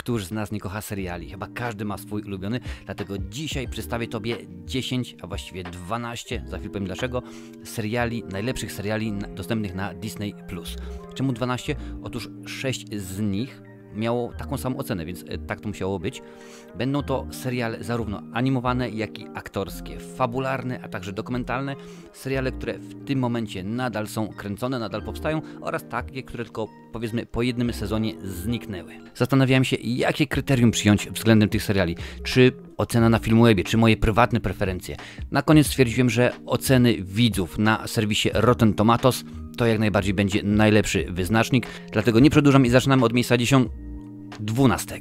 Któż z nas nie kocha seriali? Chyba każdy ma swój ulubiony, dlatego dzisiaj przedstawię Tobie 10, a właściwie 12, za chwilę powiem dlaczego, seriali, najlepszych seriali dostępnych na Disney+. Czemu 12? Otóż 6 z nich miało taką samą ocenę, więc tak to musiało być. Będą to seriale zarówno animowane, jak i aktorskie, fabularne, a także dokumentalne. Seriale, które w tym momencie nadal są kręcone, nadal powstają oraz takie, które tylko powiedzmy po jednym sezonie zniknęły. Zastanawiałem się, jakie kryterium przyjąć względem tych seriali. Czy ocena na Filmwebie, czy moje prywatne preferencje. Na koniec stwierdziłem, że oceny widzów na serwisie Rotten Tomatoes to jak najbardziej będzie najlepszy wyznacznik, dlatego nie przedłużam i zaczynamy od miejsca 12.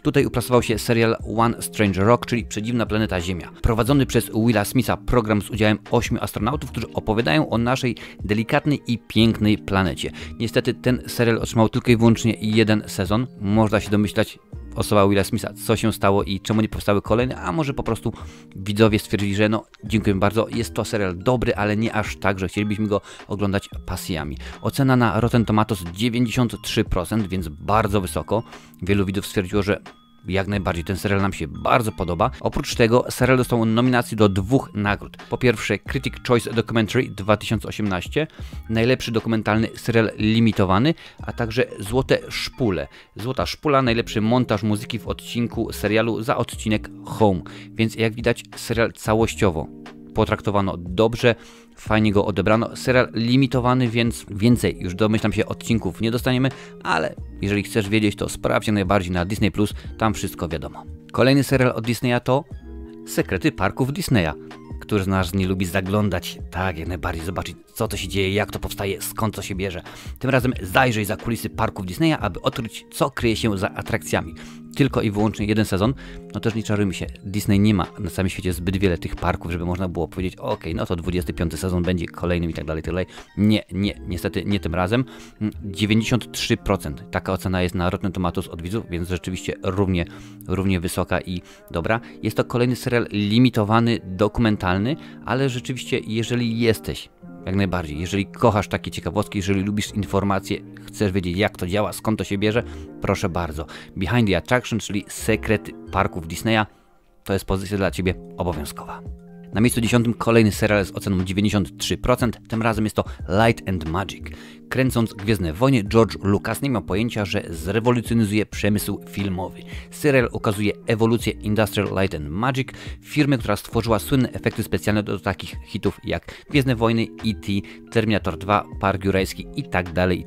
Tutaj uplasował się serial One Strange Rock, czyli Przedziwna Planeta Ziemia. Prowadzony przez Willa Smitha program z udziałem 8 astronautów, którzy opowiadają o naszej delikatnej i pięknej planecie. Niestety ten serial otrzymał tylko i wyłącznie jeden sezon. Można się domyślać, osoba Willa Smitha, co się stało i czemu nie powstały kolejne, a może po prostu widzowie stwierdzili, że no dziękuję bardzo, jest to serial dobry, ale nie aż tak, że chcielibyśmy go oglądać pasjami. Ocena na Rotten Tomatoes 93%, więc bardzo wysoko. Wielu widzów stwierdziło, że jak najbardziej ten serial nam się bardzo podoba. Oprócz tego serial dostał nominacji do 2 nagród. Po pierwsze Critic Choice Documentary 2018, najlepszy dokumentalny serial limitowany, a także Złote Szpule. Złota Szpula, najlepszy montaż muzyki w odcinku serialu za odcinek Home. Więc jak widać serial całościowo potraktowano dobrze, fajnie go odebrano. Serial limitowany, więc więcej już domyślam się odcinków nie dostaniemy, ale jeżeli chcesz wiedzieć, to sprawdź najbardziej na Disney+, tam wszystko wiadomo. Kolejny serial od Disneya to Sekrety Parków Disneya. Którzy z nas nie lubi zaglądać, tak jak najbardziej, zobaczyć co to się dzieje, jak to powstaje, skąd to się bierze. Tym razem zajrzyj za kulisy parków Disneya, aby odkryć co kryje się za atrakcjami. Tylko i wyłącznie jeden sezon, no też nie czarujmy się, Disney nie ma na całym świecie zbyt wiele tych parków, żeby można było powiedzieć, ok, no to 25 sezon będzie kolejnym i tak dalej, Nie, niestety nie tym razem. 93%, taka ocena jest na Rotten Tomatoes od widzów, więc rzeczywiście równie wysoka i dobra. Jest to kolejny serial limitowany, dokumentalny, ale rzeczywiście jeżeli jesteś, jak najbardziej, jeżeli kochasz takie ciekawostki, jeżeli lubisz informacje, chcesz wiedzieć jak to działa, skąd to się bierze, proszę bardzo. Behind the Attraction, czyli Sekrety Parków Disneya, to jest pozycja dla Ciebie obowiązkowa. Na miejscu 10 kolejny serial z oceną 93%, tym razem jest to Light and Magic. Kręcąc Gwiezdne Wojny, George Lucas nie miał pojęcia, że zrewolucjonizuje przemysł filmowy. Serial ukazuje ewolucję Industrial Light and Magic, firmy, która stworzyła słynne efekty specjalne do takich hitów jak Gwiezdne Wojny, E.T., Terminator 2, Park Jurajski itd.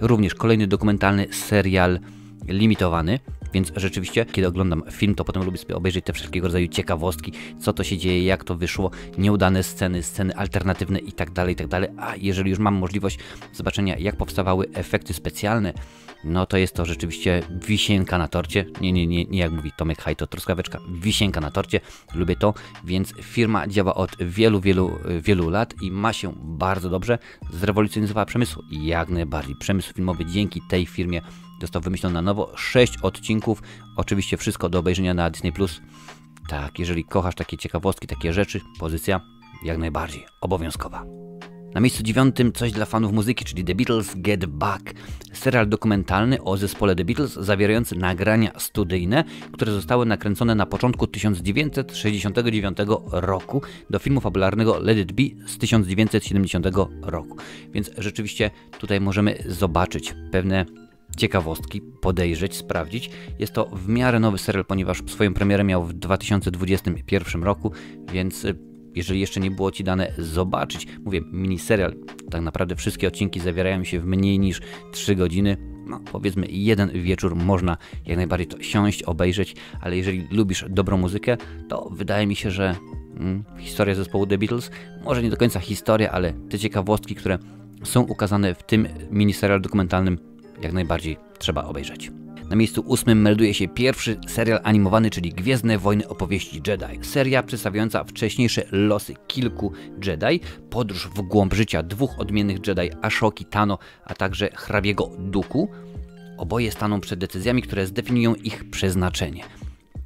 Również kolejny dokumentalny serial limitowany. Więc rzeczywiście, kiedy oglądam film, to potem lubię sobie obejrzeć te wszelkiego rodzaju ciekawostki, co to się dzieje, jak to wyszło, nieudane sceny alternatywne itd. A jeżeli już mam możliwość zobaczenia, jak powstawały efekty specjalne, no to jest to rzeczywiście wisienka na torcie. Nie jak mówi Tomek Haj, to truskaweczka, wisienka na torcie. Lubię to, więc firma działa od wielu lat i ma się bardzo dobrze. Zrewolucjonizowała przemysł, jak najbardziej. Przemysł filmowy dzięki tej firmie został wymyślony na nowo. 6 odcinków, oczywiście wszystko do obejrzenia na Disney+. Tak, jeżeli kochasz takie ciekawostki, takie rzeczy, pozycja jak najbardziej obowiązkowa. Na miejscu 9 coś dla fanów muzyki, czyli The Beatles Get Back. Serial dokumentalny o zespole The Beatles zawierający nagrania studyjne, które zostały nakręcone na początku 1969 roku do filmu fabularnego Let It Be z 1970 roku. Więc rzeczywiście tutaj możemy zobaczyć pewne ciekawostki, podejrzeć, sprawdzić. Jest to w miarę nowy serial, ponieważ swoją premierę miał w 2021 roku, więc jeżeli jeszcze nie było Ci dane zobaczyć, mówię, miniserial, tak naprawdę wszystkie odcinki zawierają się w mniej niż 3 godziny, no powiedzmy jeden wieczór można jak najbardziej to siąść, obejrzeć, ale jeżeli lubisz dobrą muzykę, to wydaje mi się, że historia zespołu The Beatles, może nie do końca historia, ale te ciekawostki, które są ukazane w tym miniserialu dokumentalnym, jak najbardziej trzeba obejrzeć. Na miejscu 8 melduje się pierwszy serial animowany, czyli Gwiezdne Wojny Opowieści Jedi. Seria przedstawiająca wcześniejsze losy kilku Jedi, podróż w głąb życia 2 odmiennych Jedi, Ashoki Tano, a także hrabiego Dooku. Oboje staną przed decyzjami, które zdefiniują ich przeznaczenie.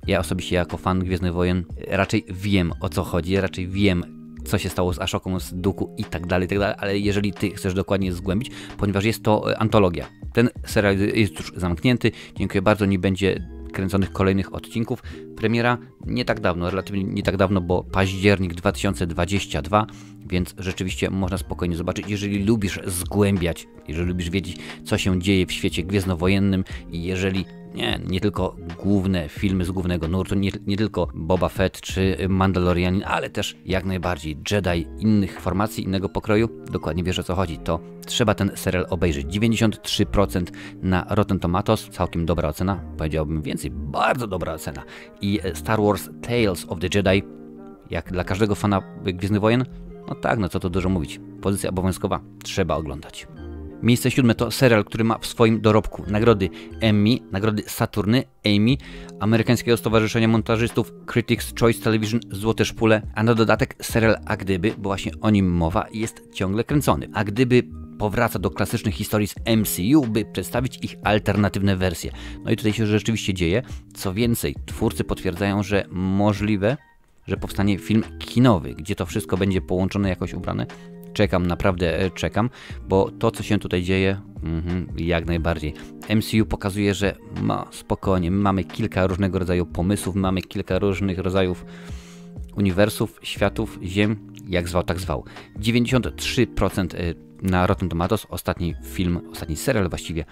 Ja osobiście jako fan Gwiezdnych Wojen raczej wiem o co chodzi, raczej wiem co się stało z Ashoką, z Dooku i tak dalej, ale jeżeli ty chcesz dokładnie zgłębić, ponieważ jest to antologia. Ten serial jest już zamknięty, dziękuję bardzo, nie będzie kręconych kolejnych odcinków. Premiera nie tak dawno, relatywnie nie tak dawno, bo październik 2022, więc rzeczywiście można spokojnie zobaczyć, jeżeli lubisz zgłębiać, jeżeli lubisz wiedzieć, co się dzieje w świecie gwiezdnowojennym i jeżeli nie tylko główne filmy z głównego nurtu, nie tylko Boba Fett czy Mandalorianin, ale też jak najbardziej Jedi innych formacji, innego pokroju, dokładnie wiesz o co chodzi, to trzeba ten serial obejrzeć. 93% na Rotten Tomatoes, całkiem dobra ocena, powiedziałbym więcej, bardzo dobra ocena. I Star Wars Tales of the Jedi, jak dla każdego fana Gwiezdnych Wojen, no tak, no co tu dużo mówić, pozycja obowiązkowa, trzeba oglądać. Miejsce 7 to serial, który ma w swoim dorobku nagrody Emmy, nagrody Saturny, Emmy, Amerykańskiego Stowarzyszenia Montażystów, Critics' Choice Television, Złote Szpule, a na dodatek serial A Gdyby, bo właśnie o nim mowa, jest ciągle kręcony. A Gdyby powraca do klasycznych historii z MCU, by przedstawić ich alternatywne wersje. No i tutaj się rzeczywiście dzieje. Co więcej, twórcy potwierdzają, że możliwe, że powstanie film kinowy, gdzie to wszystko będzie połączone, jakoś ubrane. Czekam, naprawdę czekam, bo to, co się tutaj dzieje, jak najbardziej. MCU pokazuje, że spokojnie, my mamy kilka różnego rodzaju pomysłów, mamy kilka różnych rodzajów uniwersów, światów, ziem, jak zwał, tak zwał. 93% na Rotten Tomatoes, ostatni film, ostatni serial właściwie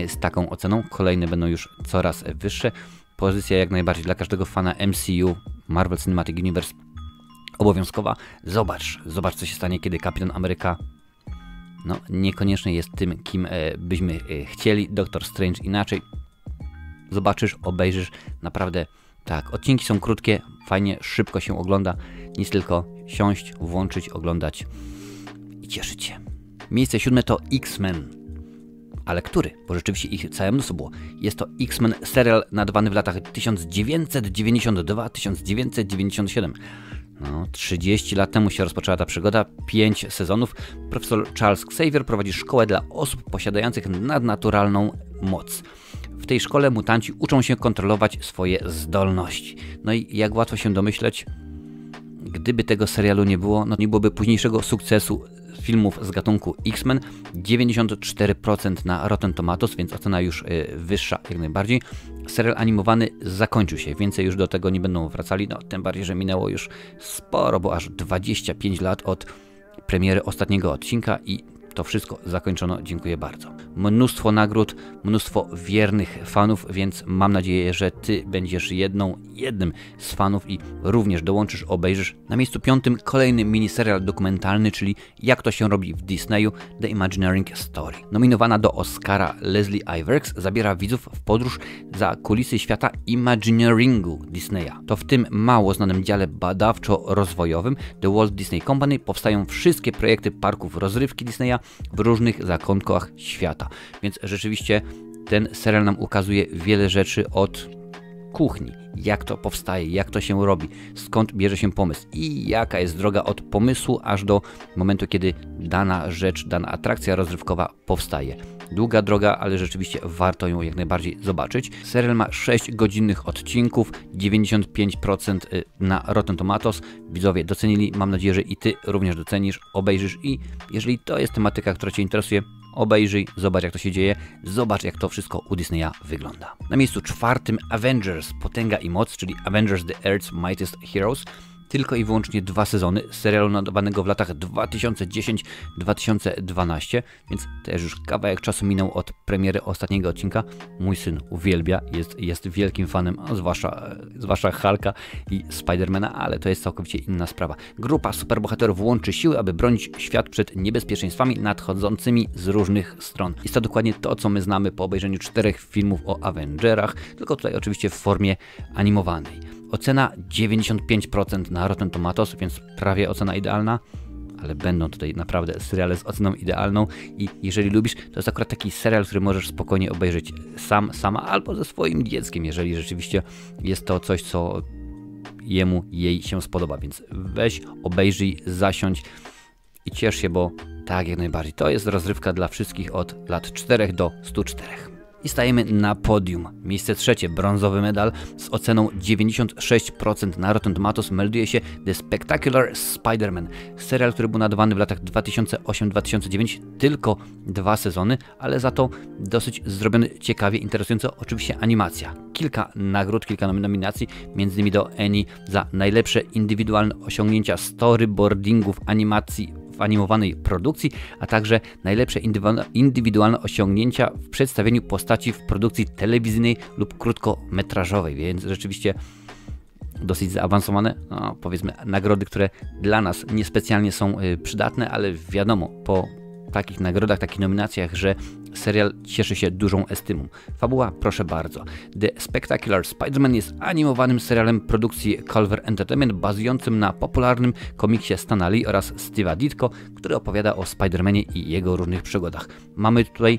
z taką oceną, kolejne będą już coraz wyższe. Pozycja jak najbardziej dla każdego fana MCU, Marvel Cinematic Universe, obowiązkowa. Zobacz, co się stanie, kiedy Kapitan Ameryka niekoniecznie jest tym, kim byśmy chcieli. Doctor Strange inaczej. Zobaczysz, obejrzysz, naprawdę tak. Odcinki są krótkie, fajnie, szybko się ogląda. Nic tylko siąść, włączyć, oglądać i cieszyć się. Miejsce 7 to X-Men. Ale który? Bo rzeczywiście ich całe mnóstwo było. Jest to X-Men, serial nadawany w latach 1992-1997. 30 lat temu się rozpoczęła ta przygoda, 5 sezonów. Profesor Charles Xavier prowadzi szkołę dla osób posiadających nadnaturalną moc. W tej szkole mutanci uczą się kontrolować swoje zdolności. No i jak łatwo się domyśleć, gdyby tego serialu nie było, nie byłoby późniejszego sukcesu filmów z gatunku X-Men. 94% na Rotten Tomatoes, więc ocena już wyższa jak najbardziej. Serial animowany zakończył się, więcej już do tego nie będą wracali, tym bardziej, że minęło już sporo, bo aż 25 lat od premiery ostatniego odcinka i to wszystko zakończono, dziękuję bardzo. Mnóstwo nagród, mnóstwo wiernych fanów, więc mam nadzieję, że ty będziesz jednym z fanów i również dołączysz, obejrzysz. Na miejscu 5 kolejny miniserial dokumentalny, czyli Jak to się robi w Disneyu, The Imagineering Story. Nominowana do Oscara Leslie Iwerks zabiera widzów w podróż za kulisy świata Imagineeringu Disneya. To w tym mało znanym dziale badawczo-rozwojowym The Walt Disney Company powstają wszystkie projekty parków rozrywki Disneya w różnych zakątkach świata. Więc rzeczywiście ten serial nam ukazuje wiele rzeczy od kuchni, jak to powstaje, jak to się robi, skąd bierze się pomysł i jaka jest droga od pomysłu aż do momentu, kiedy dana rzecz, dana atrakcja rozrywkowa powstaje. Długa droga, ale rzeczywiście warto ją jak najbardziej zobaczyć. Serial ma 6 godzinnych odcinków, 95% na Rotten Tomatoes. Widzowie docenili, mam nadzieję, że i ty również docenisz, obejrzysz i jeżeli to jest tematyka, która cię interesuje, obejrzyj, zobacz jak to się dzieje, zobacz jak to wszystko u Disneya wygląda. Na miejscu 4 Avengers, Potęga i Moc, czyli Avengers The Earth's Mightiest Heroes. Tylko i wyłącznie 2 sezony serialu nadawanego w latach 2010-2012, więc też już kawałek czasu minął od premiery ostatniego odcinka. Mój syn uwielbia, jest wielkim fanem, zwłaszcza Hulka i Spidermana, ale to jest całkowicie inna sprawa. Grupa superbohaterów łączy siły, aby bronić świat przed niebezpieczeństwami nadchodzącymi z różnych stron. Jest to dokładnie to, co my znamy po obejrzeniu 4 filmów o Avengerach, tylko tutaj oczywiście w formie animowanej. Ocena 95% na Rotten Tomatoes, więc prawie ocena idealna, ale będą tutaj naprawdę seriale z oceną idealną i jeżeli lubisz, to jest akurat taki serial, który możesz spokojnie obejrzeć sama albo ze swoim dzieckiem, jeżeli rzeczywiście jest to coś, co jej się spodoba, więc weź, obejrzyj, zasiądź i ciesz się, bo tak jak najbardziej, to jest rozrywka dla wszystkich od lat 4 do 104. I stajemy na podium. Miejsce trzecie, brązowy medal z oceną 96% na Rotten Tomatoes melduje się The Spectacular Spider-Man. Serial, który był nadawany w latach 2008-2009, tylko 2 sezony, ale za to dosyć zrobiony ciekawie, interesująco, oczywiście animacja. Kilka nagród, kilka nominacji, m.in. do Emmy za najlepsze indywidualne osiągnięcia storyboardingu w animacji w animowanej produkcji, a także najlepsze indywidualne osiągnięcia w przedstawieniu postaci w produkcji telewizyjnej lub krótkometrażowej, więc rzeczywiście dosyć zaawansowane, no, powiedzmy, nagrody, które dla nas niespecjalnie są przydatne, ale wiadomo, po takich nagrodach, takich nominacjach, że serial cieszy się dużą estymą. Fabuła, proszę bardzo. The Spectacular Spider-Man jest animowanym serialem produkcji Culver Entertainment bazującym na popularnym komiksie Stana Lee oraz Steve'a Ditko, który opowiada o Spider-Manie i jego różnych przygodach. Mamy tutaj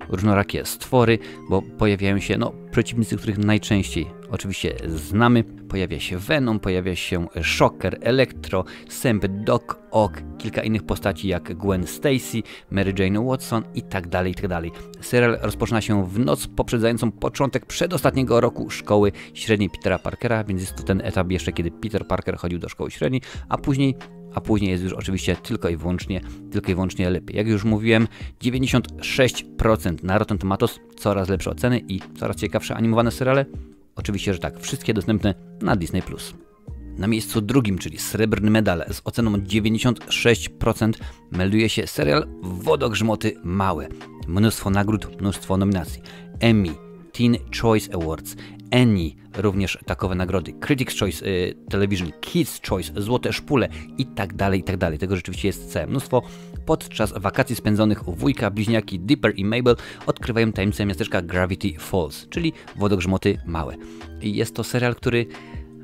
różnorakie stwory, bo pojawiają się przeciwnicy, których najczęściej oczywiście znamy. Pojawia się Venom, pojawia się Shocker, Electro, Semp, Doc Ock, kilka innych postaci jak Gwen Stacy, Mary Jane Watson i tak dalej, i tak dalej. Serial rozpoczyna się w noc poprzedzającą początek przedostatniego roku szkoły średniej Petera Parkera, więc jest to ten etap jeszcze, kiedy Peter Parker chodził do szkoły średniej, a później jest już oczywiście tylko i wyłącznie lepiej. Jak już mówiłem, 96% na Rotten Tomatoes, coraz lepsze oceny i coraz ciekawsze animowane seriale. Oczywiście, że tak, wszystkie dostępne na Disney+. Na miejscu drugim, czyli srebrny medal z oceną 96%, melduje się serial Wodogrzmoty małe. Mnóstwo nagród, mnóstwo nominacji. Emmy, Teen Choice Awards, Annie, również takowe nagrody, Critics' Choice Television, Kids' Choice, Złote Szpule i tak dalej, i tak dalej. Tego rzeczywiście jest całe mnóstwo. Podczas wakacji spędzonych u wujka bliźniaki Dipper i Mabel odkrywają tajemnicę miasteczka Gravity Falls, czyli Wodogrzmoty małe. I jest to serial, który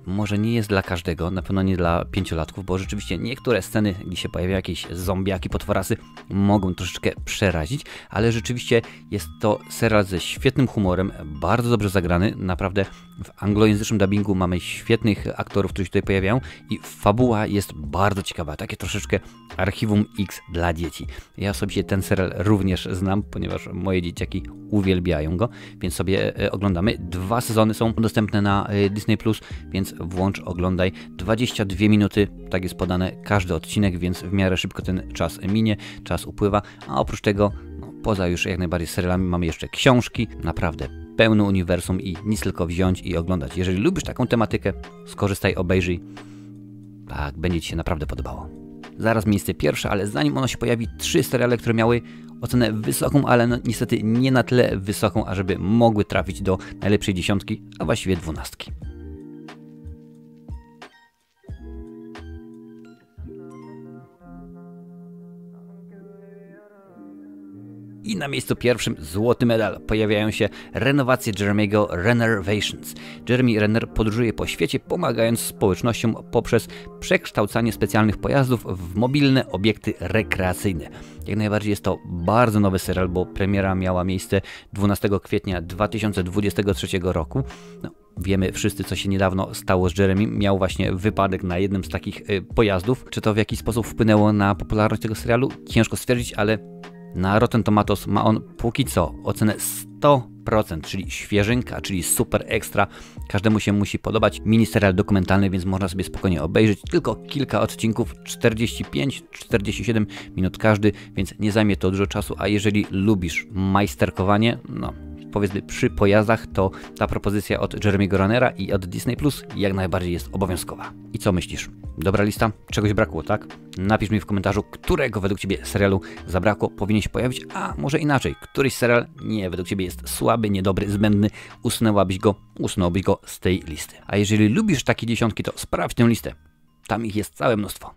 może nie jest dla każdego, na pewno nie dla 5-latków, bo rzeczywiście niektóre sceny, gdzie się pojawiają jakieś zombiaki, potworasy, mogą troszeczkę przerazić, ale rzeczywiście jest to serial ze świetnym humorem, bardzo dobrze zagrany, naprawdę w anglojęzycznym dubbingu mamy świetnych aktorów, którzy się tutaj pojawiają i fabuła jest bardzo ciekawa, takie troszeczkę Archiwum X dla dzieci. Ja osobiście ten serial również znam, ponieważ moje dzieciaki uwielbiają go, więc sobie oglądamy. 2 sezony są dostępne na Disney+, więc włącz, oglądaj. 22 minuty, tak jest podane każdy odcinek, więc w miarę szybko ten czas minie, czas upływa, a oprócz tego, poza już jak najbardziej serialami, mamy jeszcze książki, naprawdę pełne uniwersum i nic tylko wziąć i oglądać. Jeżeli lubisz taką tematykę, skorzystaj, obejrzyj. Tak, będzie Ci się naprawdę podobało. Zaraz miejsce pierwsze, ale zanim ono się pojawi, 3 seriale, które miały ocenę wysoką, ale niestety nie na tyle wysoką, ażeby mogły trafić do najlepszej 10, a właściwie 12. I na miejscu pierwszym złoty medal. Pojawiają się renowacje Jeremy'ego Rennervations. Jeremy Renner podróżuje po świecie, pomagając społecznościom poprzez przekształcanie specjalnych pojazdów w mobilne obiekty rekreacyjne. Jak najbardziej jest to bardzo nowy serial, bo premiera miała miejsce 12 kwietnia 2023 roku. Wiemy wszyscy, co się niedawno stało z Jeremy. Miał właśnie wypadek na jednym z takich pojazdów. Czy to w jakiś sposób wpłynęło na popularność tego serialu? Ciężko stwierdzić, ale na Rotten Tomatoes ma on póki co ocenę 100%, czyli świeżynka, czyli super ekstra. Każdemu się musi podobać. Miniserial dokumentalny, więc można sobie spokojnie obejrzeć. Tylko kilka odcinków, 45-47 minut każdy, więc nie zajmie to dużo czasu, a jeżeli lubisz majsterkowanie, powiedzmy przy pojazdach, to ta propozycja od Jeremy'ego Runnera i od Disney Plus jak najbardziej jest obowiązkowa. I co myślisz? Dobra lista? Czegoś brakło, tak? Napisz mi w komentarzu, którego według Ciebie serialu zabrakło, powinien się pojawić, a może inaczej, któryś serial według Ciebie jest słaby, niedobry, zbędny, usunąłbyś go z tej listy. A jeżeli lubisz takie 10, to sprawdź tę listę. Tam ich jest całe mnóstwo.